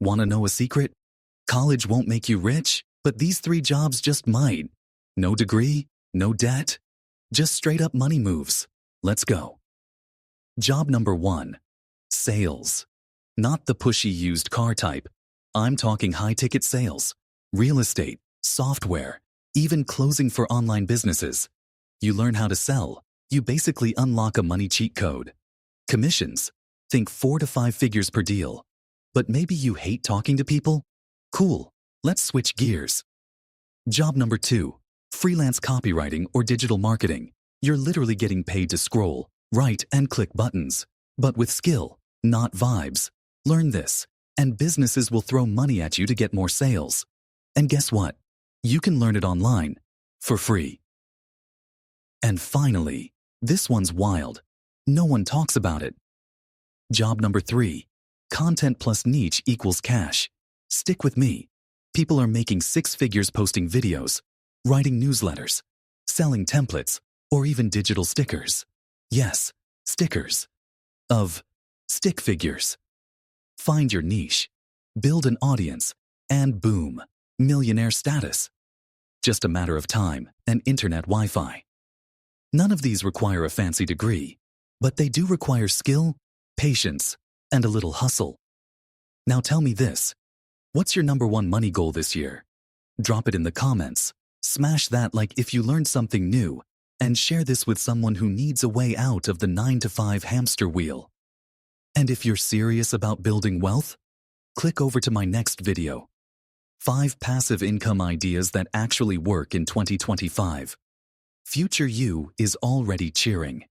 Want to know a secret? College won't make you rich, but these 3 jobs just might. No degree, no debt, just straight up money moves. Let's go. Job number 1. Sales. Not the pushy used car type. I'm talking high-ticket sales, real estate, software, even closing for online businesses. You learn how to sell. You basically unlock a money cheat code. Commissions. Think 4 to 5 figures per deal. But maybe you hate talking to people? Cool. Let's switch gears. Job number 2. Freelance copywriting or digital marketing. You're literally getting paid to scroll, write, and click buttons. But with skill, not vibes. Learn this, and businesses will throw money at you to get more sales. And guess what? You can learn it online, for free. And finally, this one's wild. No one talks about it. Job number 3. Content plus niche equals cash. Stick with me. People are making 6 figures posting videos, writing newsletters, selling templates, or even digital stickers. Yes, stickers. Of stick figures. Find your niche, build an audience, and boom, millionaire status. Just a matter of time and internet Wi-Fi. None of these require a fancy degree, but they do require skill, patience, and a little hustle. Now tell me this. What's your number 1 money goal this year? Drop it in the comments. Smash that like if you learned something new, and share this with someone who needs a way out of the 9-to-5 hamster wheel. And if you're serious about building wealth, click over to my next video. 5 passive income ideas that actually work in 2025. Future you is already cheering.